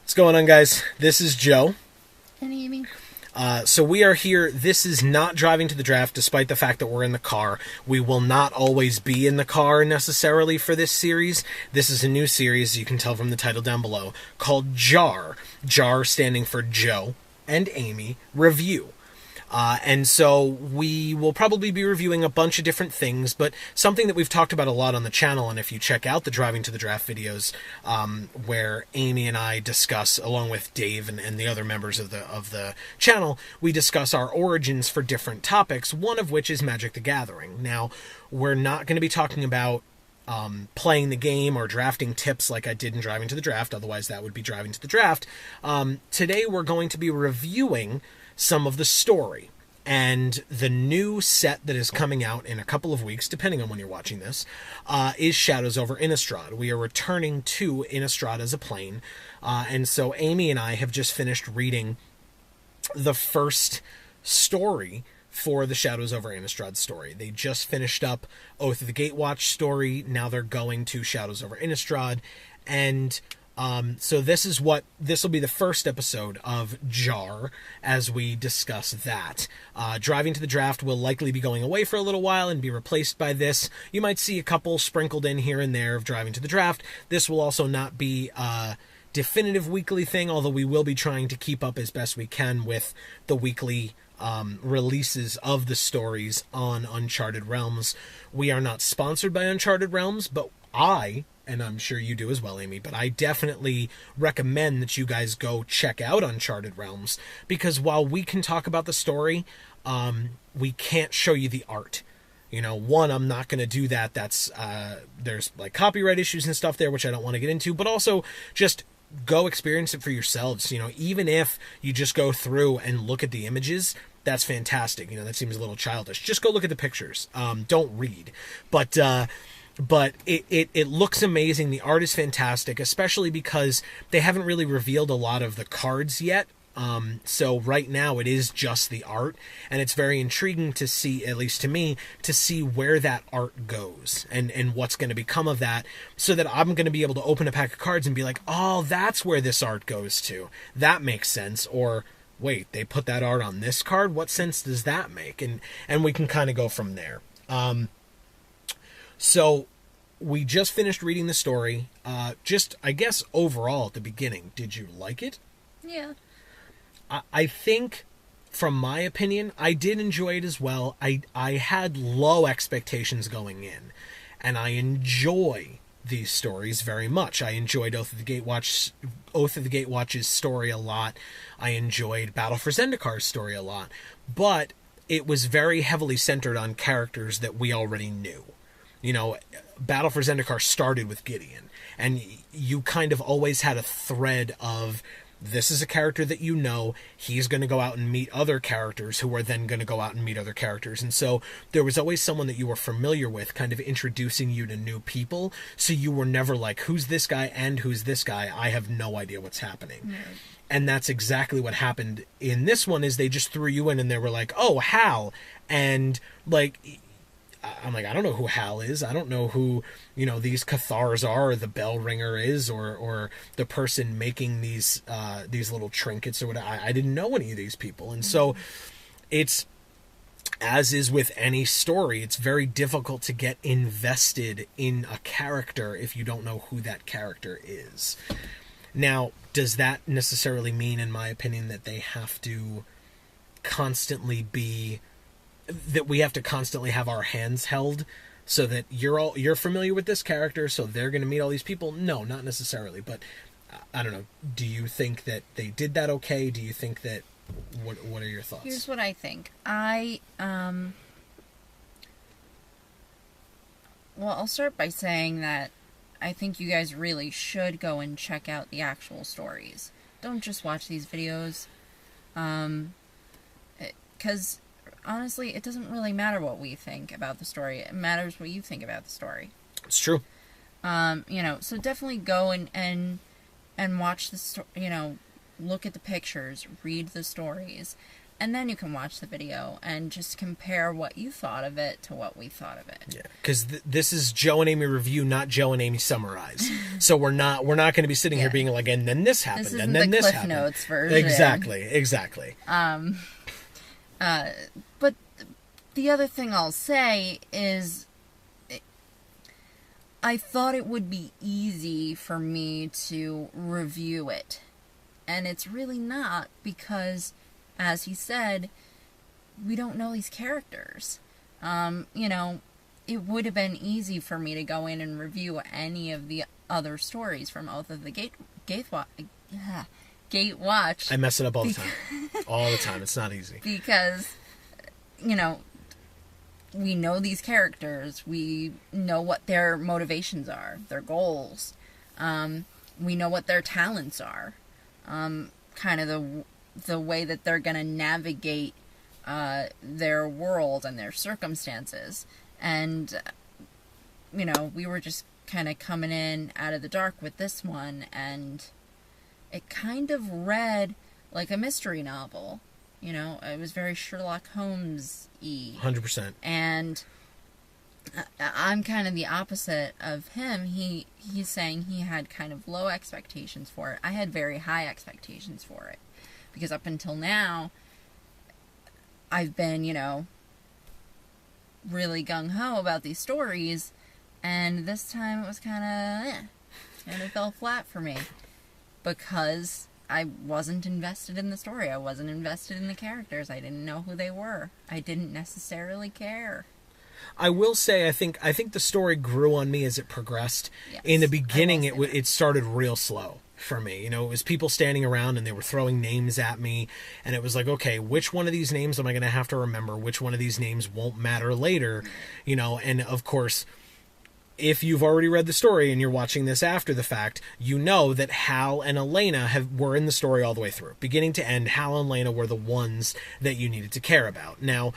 What's going on, guys? This is Joe. And Amy. So we are here. This is not driving to the draft, despite the fact that we're in the car. We will not always be in the car necessarily for this series. This is a new series, you can tell from the title down below, called JaAR. JaAR standing for Joe and Amy Review. And so we will probably be reviewing a bunch of different things, but something that we've talked about a lot on the channel, and if you check out the Driving to the Draft videos, where Amy and I discuss, along with Dave and the other members of the channel, we discuss our origins for different topics, one of which is Magic the Gathering. Now, we're not going to be talking about playing the game or drafting tips like I did in Driving to the Draft, otherwise that would be Driving to the Draft. Today we're going to be reviewing some of the story, and the new set that is coming out in a couple of weeks, depending on when you're watching this, is Shadows over Innistrad. We are returning to Innistrad as a plane, and so Amy and I have just finished reading the first story for the Shadows over Innistrad story. They just finished up Oath of the Gatewatch story, now they're going to Shadows over Innistrad, and so this will be the first episode of JaAR as we discuss that. Driving to the Draft will likely be going away for a little while and be replaced by this. You might see a couple sprinkled in here and there of Driving to the Draft. This will also not be a definitive weekly thing, although we will be trying to keep up as best we can with the weekly releases of the stories on Uncharted Realms. We are not sponsored by Uncharted Realms, but and I'm sure you do as well, Amy, but I definitely recommend that you guys go check out Uncharted Realms, because while we can talk about the story, we can't show you the art. You know, one, I'm not going to do that. That's, there's like copyright issues and stuff there, which I don't want to get into, but also just go experience it for yourselves. You know, even if you just go through and look at the images, that's fantastic. You know, that seems a little childish. Just go look at the pictures. Don't read. But it looks amazing. The art is fantastic, especially because they haven't really revealed a lot of the cards yet. So right now it is just the art, and it's very intriguing to see, at least to me, to see where that art goes and what's going to become of that, so that I'm going to be able to open a pack of cards and be like, oh, that's where this art goes to. That makes sense. Or, wait, they put that art on this card? What sense does that make? And we can kind of go from there. So we just finished reading the story. Just, I guess, overall at the beginning, did you like it? Yeah. I think, from my opinion, I did enjoy it as well. I had low expectations going in, and I enjoy these stories very much. I enjoyed Oath of the Gatewatch's story a lot. I enjoyed Battle for Zendikar's story a lot, but it was very heavily centered on characters that we already knew. You know, Battle for Zendikar started with Gideon, and you kind of always had a thread of, this is a character that you know, he's going to go out and meet other characters who are then going to go out and meet other characters. And so there was always someone that you were familiar with, kind of introducing you to new people, so you were never like, who's this guy and who's this guy? I have no idea what's happening. Mm. And that's exactly what happened in this one, is they just threw you in and they were like, oh, Hal. And like, I'm like, I don't know who Hal is. I don't know who, you know, these Cathars are, or the bell ringer is, or the person making these little trinkets or whatever. I didn't know any of these people. And so it's, as is with any story, it's very difficult to get invested in a character if you don't know who that character is. Now, does that necessarily mean, in my opinion, that they have to constantly be... that we have to constantly have our hands held so that you're familiar with this character, so they're going to meet all these people? No, not necessarily, but I don't know. Do you think that they did that okay? Do you think that, what are your thoughts? Here's what I think. Well, I'll start by saying that I think you guys really should go and check out the actual stories. Don't just watch these videos. Because honestly, it doesn't really matter what we think about the story. It matters what you think about the story. It's true. You know, so definitely go and watch the story, you know, look at the pictures, read the stories, and then you can watch the video and just compare what you thought of it to what we thought of it. Yeah, because this is Joe and Amy review, not Joe and Amy summarize. So we're not going to be sitting here being like, and then this happened, and then this happened. This isn't the Cliff Notes version. Exactly. But the other thing I'll say is, I thought it would be easy for me to review it. And it's really not, because, as he said, we don't know these characters. It would have been easy for me to go in and review any of the other stories from Oath of the Gatewatch. I mess it up all the time. All the time. It's not easy. Because, we know these characters. We know what their motivations are, their goals. We know what their talents are. Kind of the way that they're going to navigate their world and their circumstances. And, we were just kind of coming in out of the dark with this one, and it kind of read like a mystery novel. It was very Sherlock Holmes-y. 100%. And I'm kind of the opposite of him. He's saying he had kind of low expectations for it. I had very high expectations for it. Because up until now, I've been, really gung-ho about these stories. And this time it was kind of, and it fell flat for me. Because I wasn't invested in the story. I wasn't invested in the characters. I didn't know who they were. I didn't necessarily care. I will say, I think the story grew on me as it progressed. Yes, in the beginning, it started real slow for me. It was people standing around and they were throwing names at me, and it was like, okay, which one of these names am I going to have to remember? Which one of these names won't matter later? And of course, if you've already read the story and you're watching this after the fact, you know that Hal and Elena were in the story all the way through. Beginning to end, Hal and Elena were the ones that you needed to care about. Now,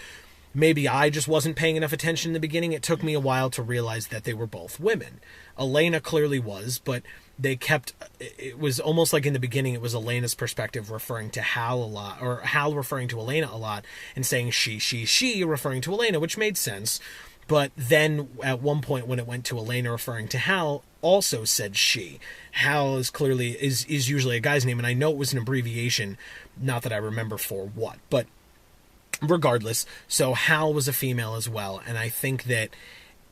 maybe I just wasn't paying enough attention in the beginning. It took me a while to realize that they were both women. Elena clearly was, but it was almost like in the beginning it was Elena's perspective referring to Hal a lot, or Hal referring to Elena a lot, and saying she referring to Elena, which made sense. But then at one point when it went to Elena referring to Hal, also said she. Hal is usually a guy's name, and I know it was an abbreviation, not that I remember for what, but regardless, so Hal was a female as well, and I think that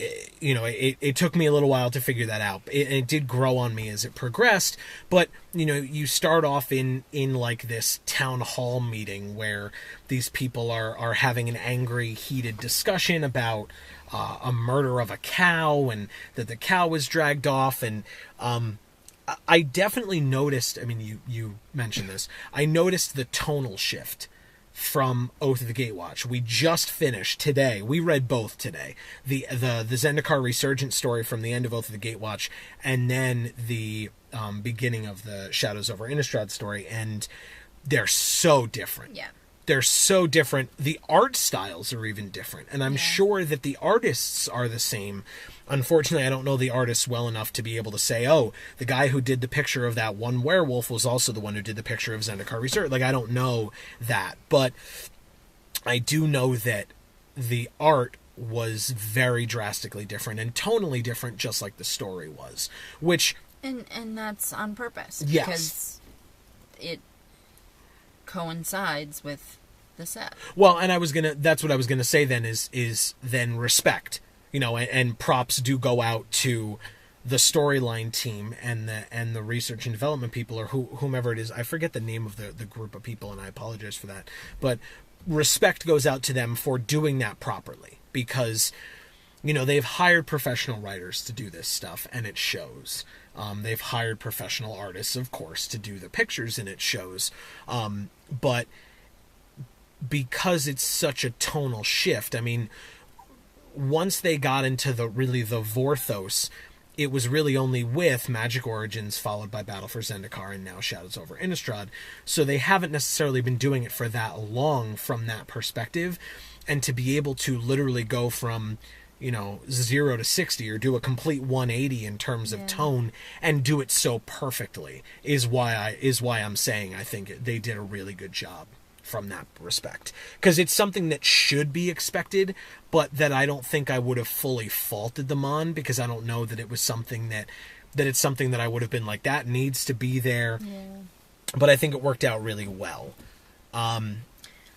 it took me a little while to figure that out. It did grow on me as it progressed, but you start off in like this town hall meeting where these people are having an angry, heated discussion about a murder of a cow, and that the cow was dragged off, and I definitely noticed, you mentioned this, I noticed the tonal shift from Oath of the Gatewatch. We just finished today. We read both today. The Zendikar Resurgence story from the end of Oath of the Gatewatch, and then the beginning of the Shadows over Innistrad story, and they're so different. Yeah. They're so different. The art styles are even different, and I'm sure that the artists are the same. Unfortunately, I don't know the artists well enough to be able to say, oh, the guy who did the picture of that one werewolf was also the one who did the picture of Zendikar Research. I don't know that. But I do know that the art was very drastically different and tonally different, just like the story was. Which... And that's on purpose. Yes. Because it coincides with the set. Well, and that's what I was gonna say then is then respect. And props do go out to the storyline team and the research and development people, or whomever it is. I forget the name of the group of people, and I apologize for that. But respect goes out to them for doing that properly, because they've hired professional writers to do this stuff, and it shows. They've hired professional artists, of course, to do the pictures, and it shows. But because it's such a tonal shift, once they got into the Vorthos, it was really only with Magic Origins, followed by Battle for Zendikar, and now Shadows over Innistrad. So they haven't necessarily been doing it for that long from that perspective. And to be able to literally go from, 0 to 60, or do a complete 180 in terms of tone, and do it so perfectly, is why I'm saying I think they did a really good job from that respect. Because it's something that should be expected, but that I don't think I would have fully faulted them on, because I don't know that it was something that it's something that I would have been like, that needs to be there. Yeah. But I think it worked out really well. I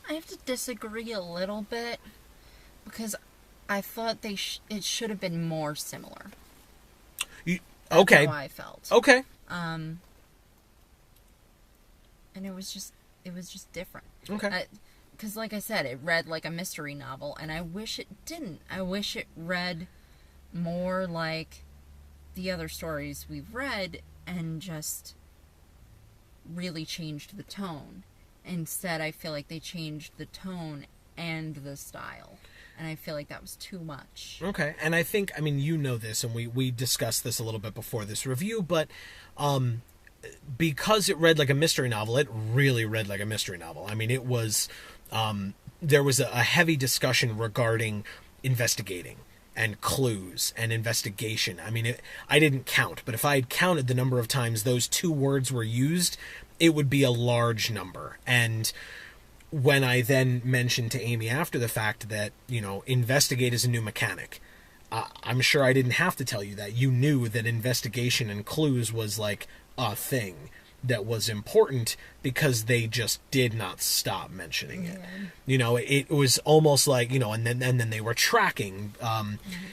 have to disagree a little bit, because I thought it should have been more similar. Okay. That's how I felt. Okay. And it was just different. Okay. Because, like I said, it read like a mystery novel, and I wish it didn't. I wish it read more like the other stories we've read and just really changed the tone. Instead, I feel like they changed the tone and the style. And I feel like that was too much. Okay. And I think, I mean, you know this, and we discussed this a little bit before this review, but because it read like a mystery novel, it really read like a mystery novel. I mean, it was, there was a heavy discussion regarding investigating and clues and investigation. I mean, I didn't count, but if I had counted the number of times those two words were used, it would be a large number. And when I then mentioned to Amy after the fact that, investigate is a new mechanic, I'm sure I didn't have to tell you that. You knew that investigation and clues was like a thing that was important, because they just did not stop mentioning it. Yeah. It was almost like, and then they were tracking.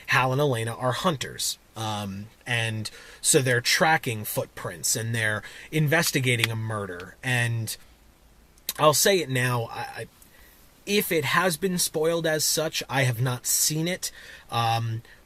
Hal and Elena are hunters. And so they're tracking footprints, and they're investigating a murder. And I'll say it now, if it has been spoiled as such, I have not seen it,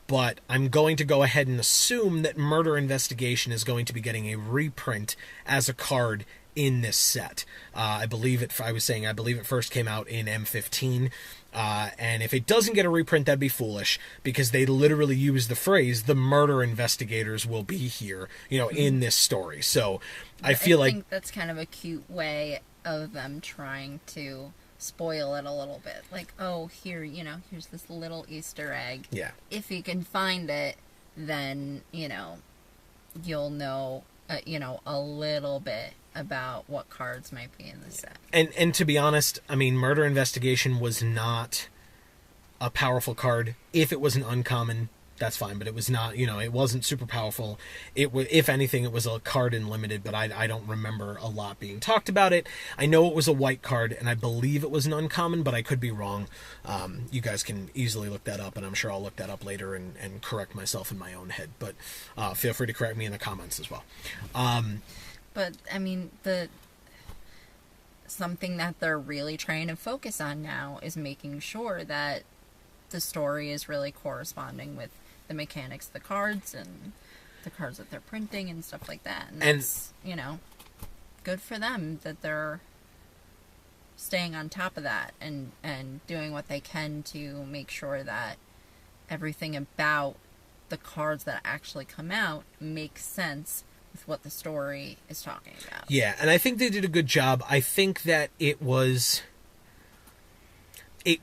but I'm going to go ahead and assume that Murder Investigation is going to be getting a reprint as a card in this set. I believe it first came out in M15, and if it doesn't get a reprint, that'd be foolish, because they literally use the phrase, the murder investigators will be here, in this story. So I think that's kind of a cute way of them trying to spoil it a little bit. Like, oh, here's this little Easter egg. Yeah. If you can find it, then, you'll know, a little bit about what cards might be in the set. And to be honest, I mean, Murder Investigation was not a powerful card. If it was an uncommon, that's fine, but it was not, it wasn't super powerful. It was, if anything, it was a card in limited, but I don't remember a lot being talked about it. I know it was a white card, and I believe it was an uncommon, but I could be wrong. You guys can easily look that up, and I'm sure I'll look that up later and correct myself in my own head, but feel free to correct me in the comments as well. But, I mean, something that they're really trying to focus on now is making sure that the story is really corresponding with the mechanics of the cards and the cards that they're printing and stuff like that. And that's, good for them that they're staying on top of that and doing what they can to make sure that everything about the cards that actually come out makes sense with what the story is talking about. Yeah, and I think they did a good job. I think that it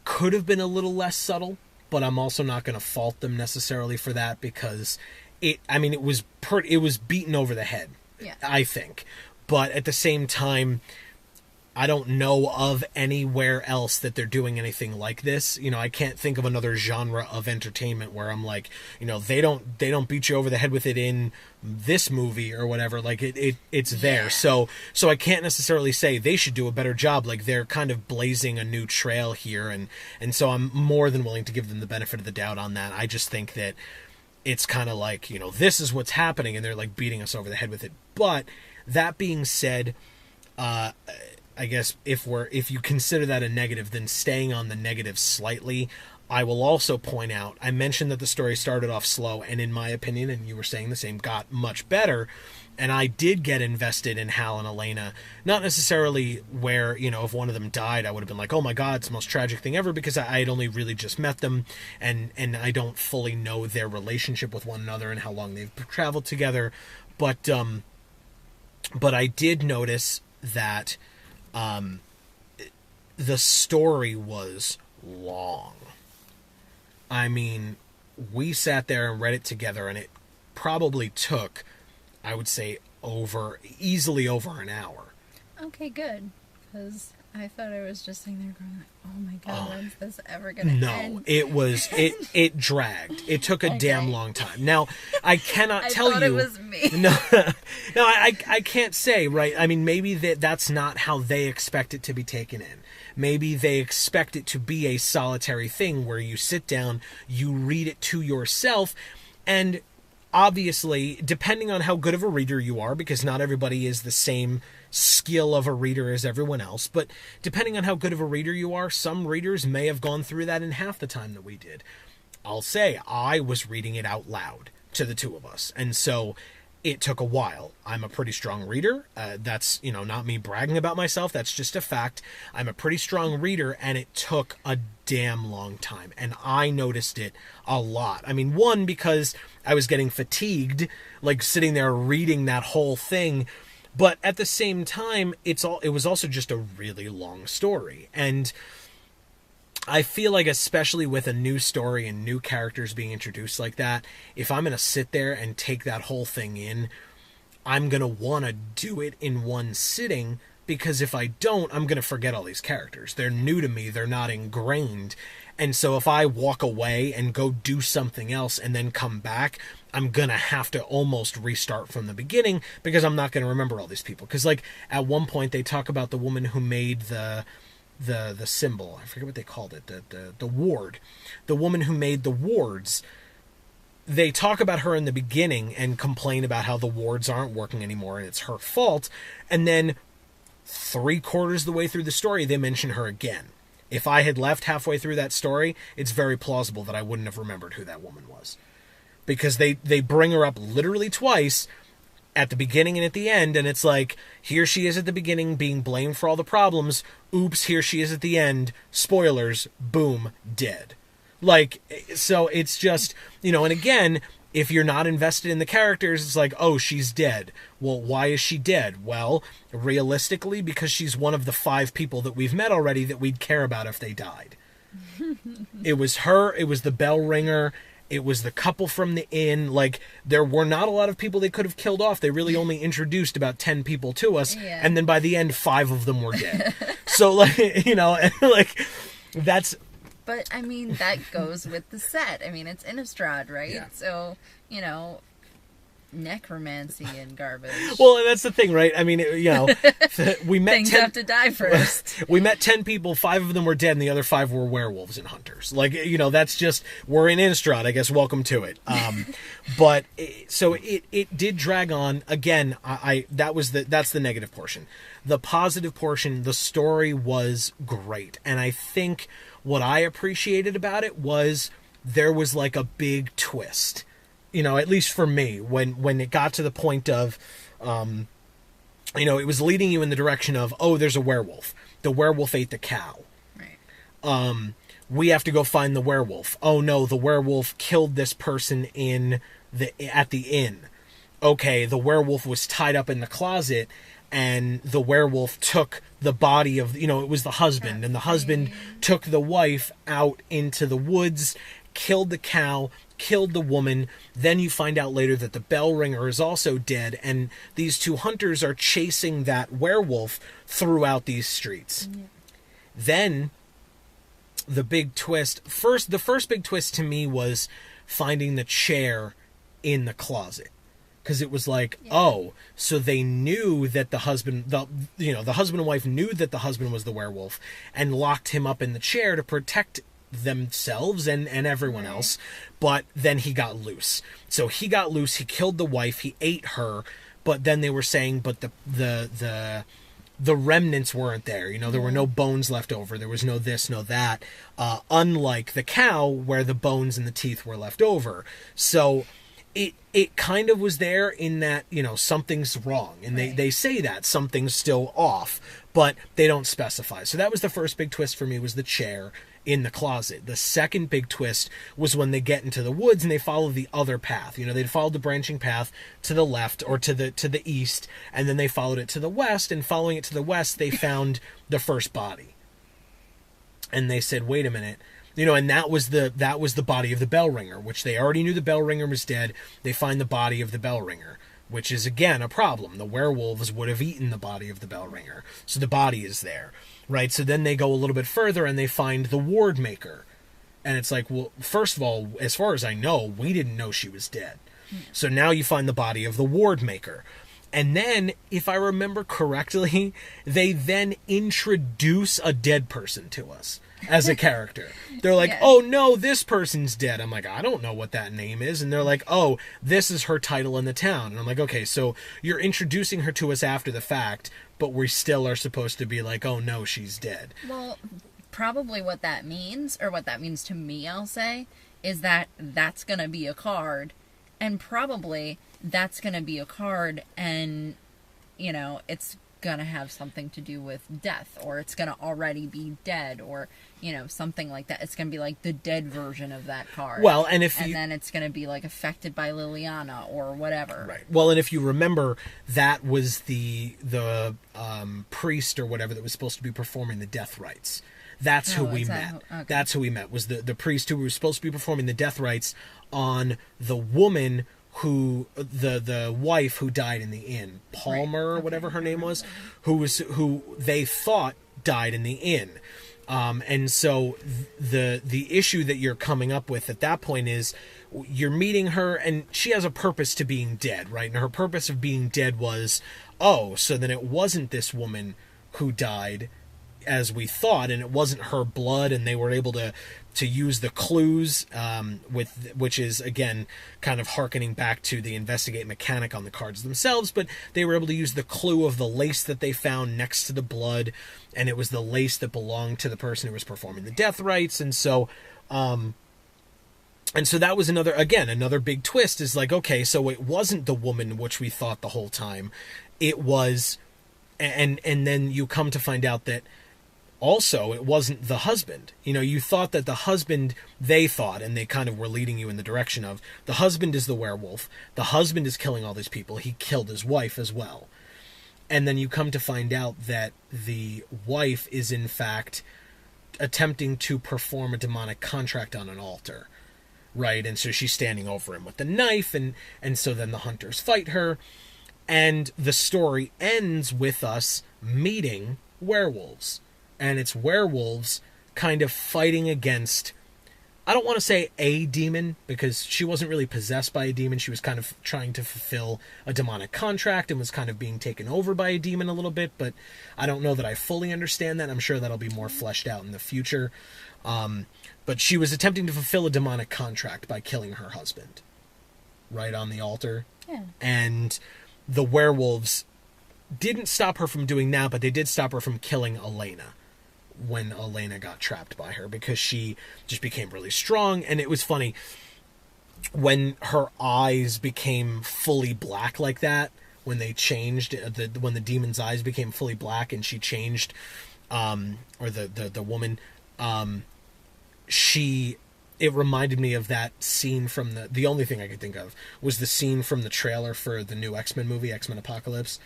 could have been a little less subtle, but I'm also not going to fault them necessarily for that, because it was beaten over the head. Yeah. I think. But at the same time, I don't know of anywhere else that they're doing anything like this. I can't think of another genre of entertainment where I'm like, they don't beat you over the head with it in this movie or whatever. Like it's there. So I can't necessarily say they should do a better job. Like, they're kind of blazing a new trail here, and so I'm more than willing to give them the benefit of the doubt on that. I just think that it's kind of like, this is what's happening, and they're like beating us over the head with it. But that being said, I guess if you consider that a negative, then staying on the negative slightly, I will also point out, I mentioned that the story started off slow, and in my opinion, and you were saying the same, got much better, and I did get invested in Hal and Elena. Not necessarily where, if one of them died, I would have been like, oh my god, it's the most tragic thing ever, because I had only really just met them, and I don't fully know their relationship with one another and how long they've traveled together, but I did notice that the story was long. I mean, we sat there and read it together, and it probably took, I would say, easily over an hour. Okay, good. Because I thought I was just sitting there going, like, oh my god, when's this ever gonna end? No, it dragged. It took a damn long time. Now, I cannot tell you. I thought it was me. No, I can't say, right? I mean, maybe that's not how they expect it to be taken in. Maybe they expect it to be a solitary thing where you sit down, you read it to yourself, and obviously, depending on how good of a reader you are, because not everybody is the same skill of a reader as everyone else, but depending on how good of a reader you are, some readers may have gone through that in half the time that we did. I'll say I was reading it out loud to the two of us, and so it took a while. I'm a pretty strong reader. That's, not me bragging about myself. That's just a fact. I'm a pretty strong reader, and it took a damn long time, and I noticed it a lot. I mean, one, because I was getting fatigued, like sitting there reading that whole thing, but at the same time, it was also just a really long story, and I feel like, especially with a new story and new characters being introduced like that, if I'm going to sit there and take that whole thing in, I'm going to want to do it in one sitting, because if I don't, I'm going to forget all these characters. They're new to me. They're not ingrained. And so if I walk away and go do something else and then come back, I'm going to have to almost restart from the beginning, because I'm not going to remember all these people. Because, like, at one point they talk about the woman who made the symbol. I forget what they called it. The ward. The woman who made the wards. They talk about her in the beginning and complain about how the wards aren't working anymore and it's her fault. And then 3/4 of the way through the story, they mention her again. If I had left halfway through that story, it's very plausible that I wouldn't have remembered who that woman was. Because they bring her up literally twice, at the beginning and at the end, and it's like, here she is at the beginning being blamed for all the problems. Oops, here she is at the end. Spoilers, boom, dead. Like, so it's just, and again, if you're not invested in the characters, it's like, oh, she's dead. Well, why is she dead? Well, realistically, because she's one of the 5 people that we've met already that we'd care about if they died. It was her, it was the bell ringer, it was the couple from the inn. Like, there were not a lot of people they could have killed off. They really only introduced about 10 people to us, and then by the end, 5 of them were dead. So, like, like, that's... But, I mean, that goes with the set. I mean, it's Innistrad, right? Yeah. So, necromancy and garbage. Well, that's the thing, right? I mean, we met Things have to die first. We met 10 people, 5 of them were dead, and the other 5 were werewolves and hunters. Like, that's just, we're in Innistrad, I guess, welcome to it. But, so it did drag on. Again, that's the negative portion. The positive portion, the story was great. And I think what I appreciated about it was there was like a big twist. At least for me, when it got to the point of, it was leading you in the direction of, oh, there's a werewolf. The werewolf ate the cow. Right. We have to go find the werewolf. Oh no, the werewolf killed this person at the inn. Okay, the werewolf was tied up in the closet, and the werewolf took the body of, it was the husband, and the husband took the wife out into the woods, killed the cow, killed the woman. Then you find out later that the bell ringer is also dead, and these 2 hunters are chasing that werewolf throughout these streets. Yeah. Then the big twist, the first big twist to me was finding the chair in the closet. Because it was like, oh, so they knew that the husband and wife knew that the husband was the werewolf and locked him up in the chair to protect themselves and everyone else. But then he got loose. So he got loose, he killed the wife, he ate her, but then they were saying, but the remnants weren't there. There were no bones left over. There was no this, no that. Unlike the cow, where the bones and the teeth were left over. So it kind of was there in that, something's wrong. And they say that something's still off, but they don't specify. So that was the first big twist for me, was the chair in the closet. The second big twist was when they get into the woods and they follow the other path. They'd followed the branching path to the left or to the east, and then they followed it to the west, and following it to the west, they found the first body. And they said, wait a minute. And that was the body of the bell ringer, which they already knew the bell ringer was dead. They find the body of the bell ringer. which is, again, a problem. The werewolves would have eaten the body of the bell ringer, so the body is there, right? So then they go a little bit further and they find the ward maker. And it's like, well, first of all, as far as I know, we didn't know she was dead. So now you find the body of the ward maker. And then, if I remember correctly, they then introduce a dead person to us as a character. They're like, oh no, this person's dead. I'm like, I don't know what that name is. And they're like, oh, this is her title in the town. And I'm like, okay, so you're introducing her to us after the fact, but we still are supposed to be like, oh no, she's dead. Well, probably what that means, or what that means to me, I'll say, is that that's going to be a card. And probably that's going to be a card and, you know, it's going to have something to do with death, or it's going to already be dead, or, you know, something like that. It's going to be like the dead version of that card. Well, and then it's going to be like affected by Liliana or whatever. Right. Well, and if you remember, that was the priest or whatever that was supposed to be performing the death rites. That's who we met. Okay. That's who we met, was the priest who was supposed to be performing the death rites on the woman who, the wife who died in the inn, Palmer or whatever her name was, who they thought died in the inn. And so the issue that you're coming up with at that point is you're meeting her and she has a purpose to being dead, right? And her purpose of being dead was, oh, so then it wasn't this woman who died as we thought, and it wasn't her blood, and they were able to use the clues, which is, again, kind of hearkening back to the investigate mechanic on the cards themselves, but they were able to use the clue of the lace that they found next to the blood, and it was the lace that belonged to the person who was performing the death rites, and so that was another big twist, is like, okay, so it wasn't the woman which we thought the whole time, it was, and then you come to find out that also, it wasn't the husband. You know, you thought that the husband, they thought, and they kind of were leading you in the direction of, the husband is the werewolf. The husband is killing all these people. He killed his wife as well. And then you come to find out that the wife is, in fact, attempting to perform a demonic contract on an altar. Right? And so she's standing over him with the knife, and so then the hunters fight her. And the story ends with us meeting werewolves. And it's werewolves kind of fighting against, I don't want to say a demon, because she wasn't really possessed by a demon. She was kind of trying to fulfill a demonic contract and was kind of being taken over by a demon a little bit, but I don't know that I fully understand that. I'm sure that'll be more fleshed out in the future. But she was attempting to fulfill a demonic contract by killing her husband, right on the altar. Yeah. And the werewolves didn't stop her from doing that, but they did stop her from killing Elena when Elena got trapped by her, because she just became really strong. And it was funny when her eyes became fully black like that, when they changed, when the demon's eyes became fully black and she changed, or the woman, it reminded me of that scene from the only thing I could think of was the scene from the trailer for the new X-Men movie, X-Men Apocalypse,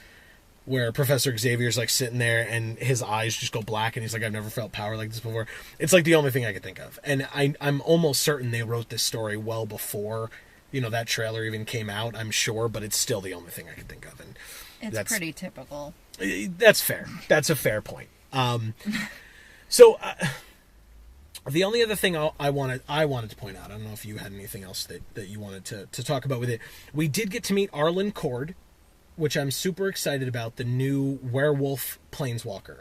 where Professor Xavier's like sitting there and his eyes just go black and he's like, I've never felt power like this before. It's like the only thing I could think of. And I'm almost certain they wrote this story well before, you know, that trailer even came out, I'm sure, but it's still the only thing I could think of. And it's pretty typical. That's fair. That's a fair point. So the only other thing I wanted to point out, I don't know if you had anything else that you wanted to talk about with it. We did get to meet Arlen Cord, which I'm super excited about, the new werewolf planeswalker.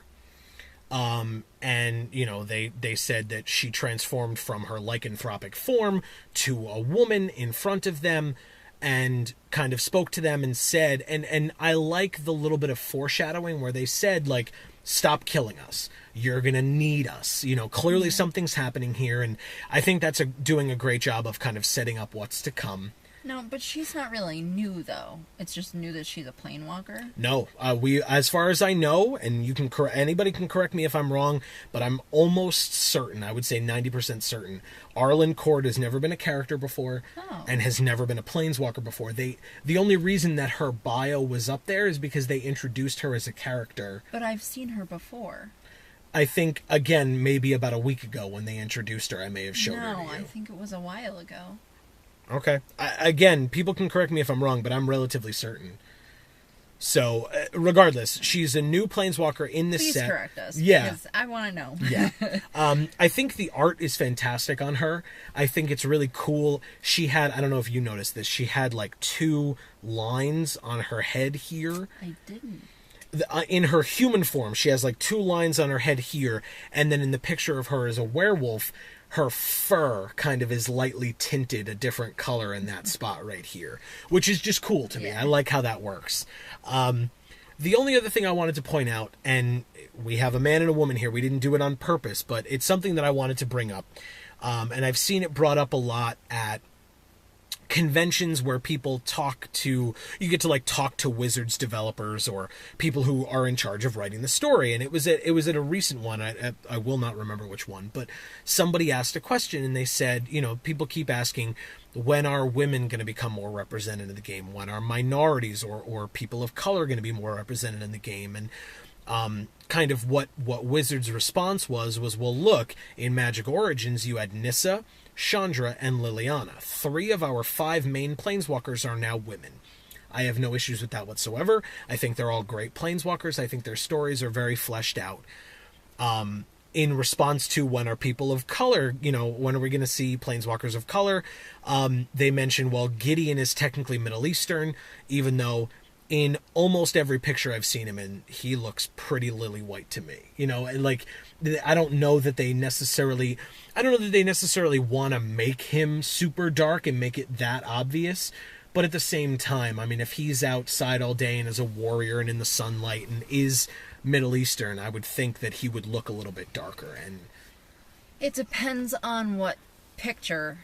And, you know, they said that she transformed from her lycanthropic form to a woman in front of them and kind of spoke to them and said, and I like the little bit of foreshadowing where they said, like, stop killing us. You're going to need us. You know, clearly something's happening here, and I think that's doing a great job of kind of setting up what's to come. No, but she's not really new, though. It's just new that she's a planewalker. No, as far as I know, and you can anybody can correct me if I'm wrong, but I'm almost certain, I would say 90% certain, Arlen Cord has never been a character before, and has never been a planeswalker before. The only reason that her bio was up there is because they introduced her as a character. But I've seen her before. I think, again, maybe about a week ago when they introduced her, I may have showed her to you. No, I think it was a while ago. Okay. Again, people can correct me if I'm wrong, but I'm relatively certain. So, regardless, she's a new planeswalker in this Please set. correct us. Yeah. Because I want to know. Yeah. I think the art is fantastic on her. I think it's really cool. She had, I don't know if you noticed this, she had like 2 lines on her head here. I didn't. In her human form, she has like 2 lines on her head here, and then in the picture of her as a werewolf, her fur kind of is lightly tinted a different color in that spot right here, which is just cool to me. Yeah. I like how that works. The only other thing I wanted to point out, and we have a man and a woman here, we didn't do it on purpose, but it's something that I wanted to bring up. And I've seen it brought up a lot at conventions where people you get to like talk to Wizards developers or people who are in charge of writing the story. And it was at a recent one. I will not remember which one, but somebody asked a question and they said, people keep asking, when are women going to become more represented in the game? When are minorities or people of color going to be more represented in the game? And kind of what Wizards' response was, well, look, in Magic Origins, you had Nissa, Chandra, and Liliana. 3 of our 5 main planeswalkers are now women. I have no issues with that whatsoever. I think they're all great planeswalkers. I think their stories are very fleshed out. In response to when are people of color, when are we going to see planeswalkers of color? They mentioned, well, Gideon is technically Middle Eastern, even though in almost every picture I've seen him in, he looks pretty lily white to me. And like, I don't know that they necessarily want to make him super dark and make it that obvious. But at the same time, I mean, if he's outside all day and is a warrior and in the sunlight and is Middle Eastern, I would think that he would look a little bit darker. And it depends on what picture.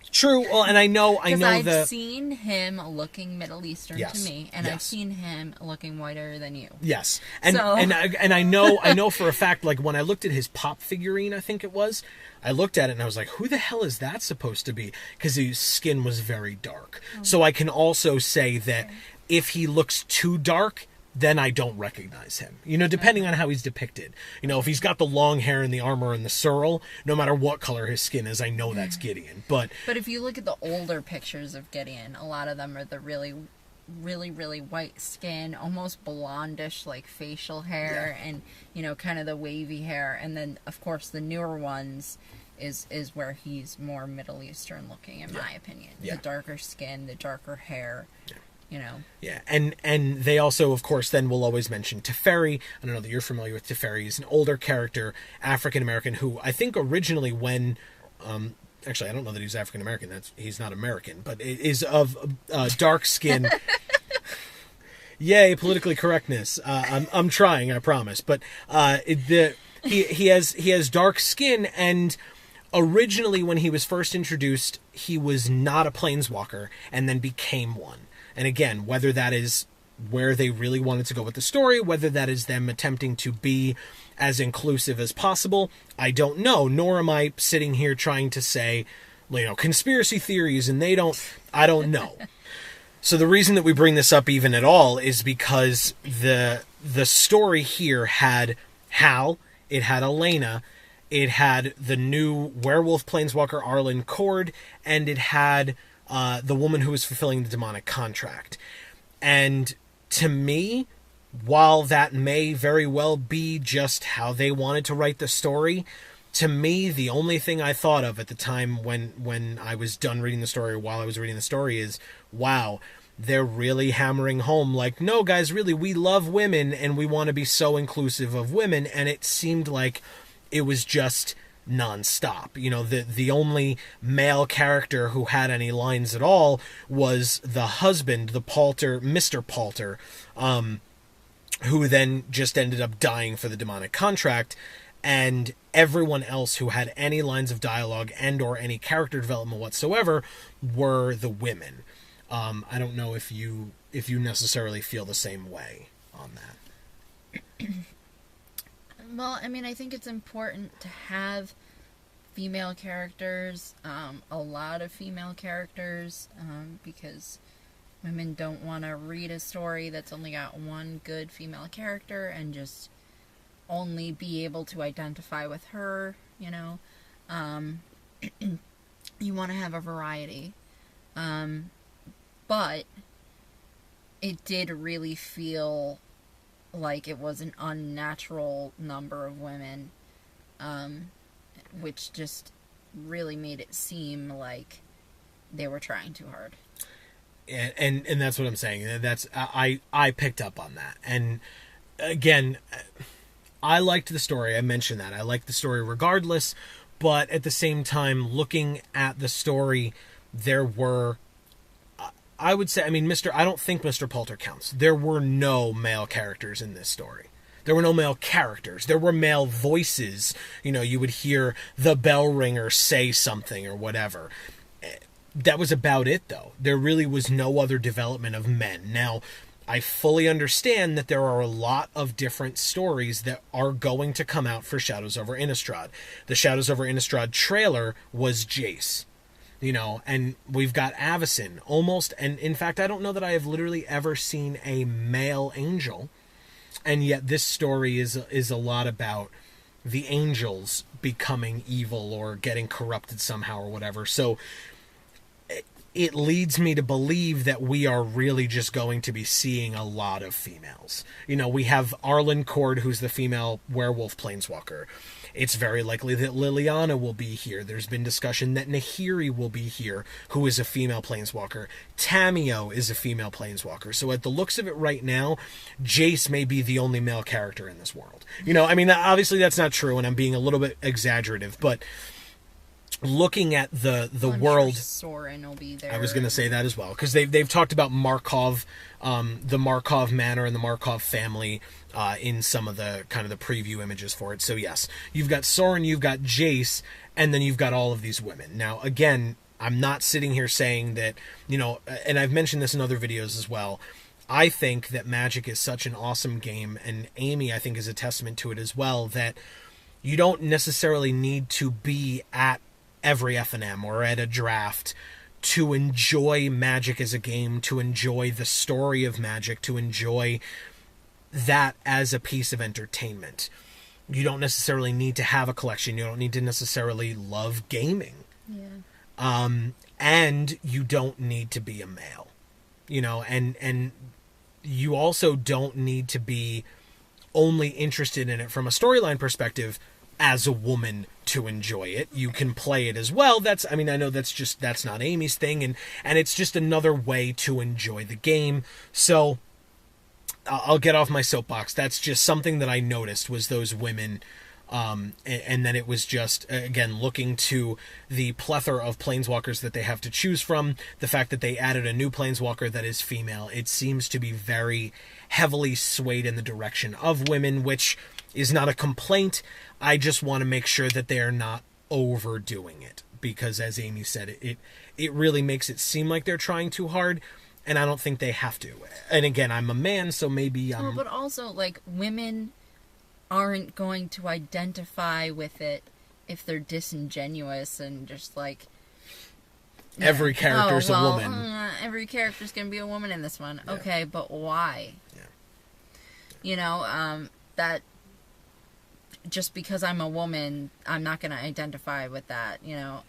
True. Well, and I know I've seen him looking Middle Eastern yes, to me, and yes. I've seen him looking whiter than you. Yes, and I know for a fact, like when I looked at his pop figurine, I think it was, I looked at it and I was like, who the hell is that supposed to be? Because his skin was very dark. Oh. So I can also say that if he looks too dark, then I don't recognize him. Depending on how he's depicted. If he's got the long hair and the armor and the surl, no matter what color his skin is, I know that's Gideon. But if you look at the older pictures of Gideon, a lot of them are the really, really, really white skin, almost blondish, like facial hair, and, kind of the wavy hair. And then, of course, the newer ones is where he's more Middle Eastern looking, in my opinion. The darker skin, the darker hair. Yeah, and they also, of course, then will always mention Teferi. I don't know that you're familiar with Teferi. He's an older character, African-American, who I think originally when... actually, I don't know that he's African-American. He's not American, but is of dark skin. Yay, politically correctness. I'm trying, I promise. But he has dark skin, and originally when he was first introduced, he was not a planeswalker, and then became one. And again, whether that is where they really wanted to go with the story, whether that is them attempting to be as inclusive as possible, I don't know. Nor am I sitting here trying to say, conspiracy theories, and I don't know. So the reason that we bring this up even at all is because the story here had Hal, it had Elena, it had the new werewolf planeswalker Arlen Cord, and it had the woman who was fulfilling the demonic contract. And to me, while that may very well be just how they wanted to write the story, to me, the only thing I thought of at the time when I was done reading the story, while I was reading the story, is, wow, they're really hammering home, like, no, guys, really, we love women, and we want to be so inclusive of women, and it seemed like it was just nonstop. The only male character who had any lines at all was the husband, the Palter, Mr. Palter, who then just ended up dying for the demonic contract, and everyone else who had any lines of dialogue and or any character development whatsoever were the women. I don't know if you necessarily feel the same way on that. Well, I mean, I think it's important to have female characters, a lot of female characters, because women don't want to read a story that's only got one good female character and just only be able to identify with her, You want to have a variety. But it did really feel like it was an unnatural number of women, which just really made it seem like they were trying too hard. And that's what I'm saying. That's I picked up on that. And again, I liked the story. I mentioned that. I liked the story regardless, but at the same time, looking at the story, there were, I would say, I mean, I don't think Mr. Poulter counts. There were no male characters in this story. There were no male characters. There were male voices. You know, you would hear the bell ringer say something or whatever. That was about it, though. There really was no other development of men. Now, I fully understand that there are a lot of different stories that are going to come out for Shadows over Innistrad. The Shadows over Innistrad trailer was Jace. You know, and we've got Avacyn almost, and in fact, I don't know that I have literally ever seen a male angel, and yet this story is a lot about the angels becoming evil or getting corrupted somehow or whatever. So it leads me to believe that we are really just going to be seeing a lot of females. You know, we have Arlen Cord, who's the female werewolf planeswalker. It's very likely that Liliana will be here. There's been discussion that Nahiri will be here, who is a female planeswalker. Tamio is a female planeswalker. So at the looks of it right now, Jace may be the only male character in this world. You know, I mean, obviously that's not true, and I'm being a little bit exaggerative, but looking at the world, sure Sorin will be there. I was going to say that as well, because they've talked about Markov, the Markov Manor and the Markov family in some of the kind of the preview images for it. So yes, you've got Sorin, you've got Jace, and then you've got all of these women. Now again, I'm not sitting here saying that, you know, and I've mentioned this in other videos as well, I think that Magic is such an awesome game, and Amy I think is a testament to it as well, that you don't necessarily need to be at every FNM or at a draft to enjoy Magic as a game, to enjoy the story of Magic, to enjoy that as a piece of entertainment. You don't necessarily need to have a collection. You don't need to necessarily love gaming. Yeah. And you don't need to be a male. You know, and you also don't need to be only interested in it from a storyline perspective as a woman to enjoy it. You can play it as well. I know that's not Amy's thing, and it's just another way to enjoy the game. So I'll get off my soapbox. That's just something that I noticed was those women, and then it was just, again, looking to the plethora of planeswalkers that they have to choose from, the fact that they added a new planeswalker that is female. It seems to be very heavily swayed in the direction of women, which is not a complaint. I just want to make sure that they are not overdoing it, because as Amy said, it really makes it seem like they're trying too hard, and I don't think they have to. And again, I'm a man, so maybe I'm... Well, but also, like, women aren't going to identify with it if they're disingenuous and just like... Every character's a woman. Every character's going to be a woman in this one. Yeah. Okay, but why? Yeah. You know, that... Just because I'm a woman, I'm not going to identify with that, you know.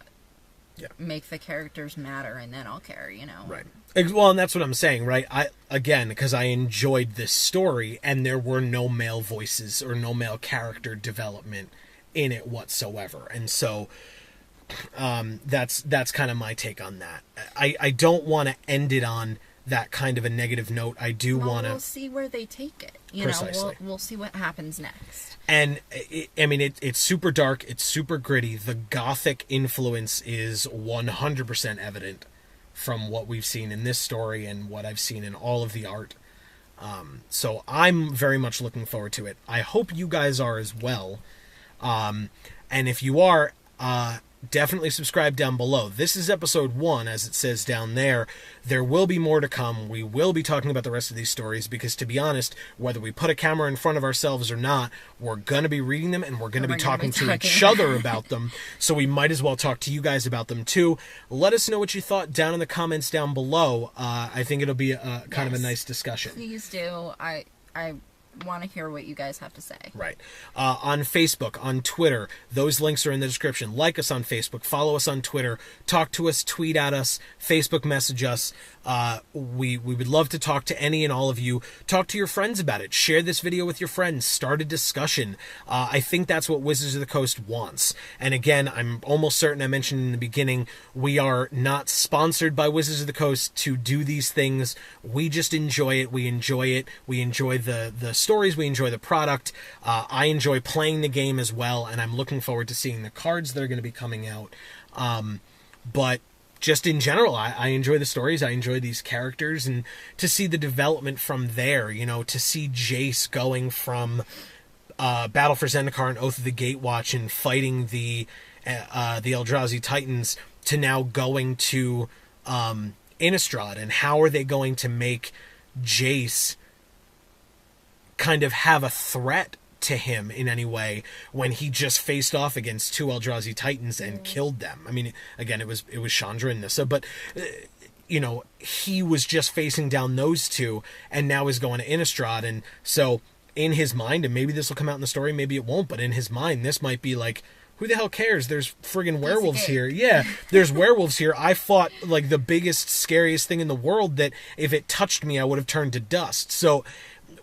Yeah. Make the characters matter, and then I'll care, you know. Right. Well, and that's what I'm saying, right? Because I enjoyed this story, and there were no male voices or no male character development in it whatsoever. And so that's kind of my take on that. I don't want to end it on that kind of a negative note. I do want to... We'll see where they take it. You Precisely. know, we'll see what happens next. And, it's super dark, it's super gritty. The gothic influence is 100% evident from what we've seen in this story and what I've seen in all of the art. So I'm very much looking forward to it. I hope you guys are as well. And if you are... definitely subscribe down below. This is episode 1, as it says down there. There will be more to come. We will be talking about the rest of these stories, because to be honest, whether we put a camera in front of ourselves or not, we're going to be reading them, and we're going to be talking to each other about them. So we might as well talk to you guys about them too. Let us know what you thought down in the comments down below. I think it'll be a kind of a nice discussion. Please do. I want to hear what you guys have to say. Right. On Facebook, on Twitter, those links are in the description. Like us on Facebook, follow us on Twitter, talk to us, tweet at us, Facebook message us. We would love to talk to any and all of you. Talk to your friends about it. Share this video with your friends. Start a discussion. I think that's what Wizards of the Coast wants. And again, I'm almost certain I mentioned in the beginning, we are not sponsored by Wizards of the Coast to do these things. We just enjoy it. We enjoy it. We enjoy the stories. We enjoy the product. I enjoy playing the game as well, and I'm looking forward to seeing the cards that are going to be coming out. But just in general, I enjoy the stories. I enjoy these characters, and to see the development from there, you know, to see Jace going from Battle for Zendikar and Oath of the Gatewatch and fighting the Eldrazi Titans to now going to Innistrad, and how are they going to make Jace kind of have a threat to him in any way when he just faced off against two Eldrazi Titans and killed them. I mean, again, it was Chandra and Nissa, but you know, he was just facing down those two, and now is going to Innistrad. And so in his mind, and maybe this will come out in the story, maybe it won't, but in his mind, this might be like, who the hell cares? There's friggin' werewolves here. Yeah, there's werewolves here. I fought like the biggest, scariest thing in the world that if it touched me, I would have turned to dust. So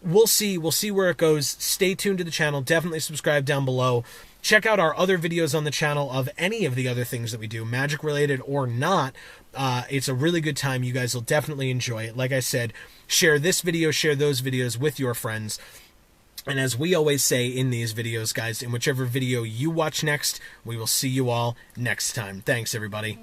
we'll see where it goes. Stay tuned to the channel. Definitely subscribe down below. Check out our other videos on the channel of any of the other things that we do, magic related or not. It's a really good time. You guys will definitely enjoy it. Like I said, share this video, share those videos with your friends. And as we always say in these videos, guys, in whichever video you watch next, we will see you all next time. Thanks, everybody.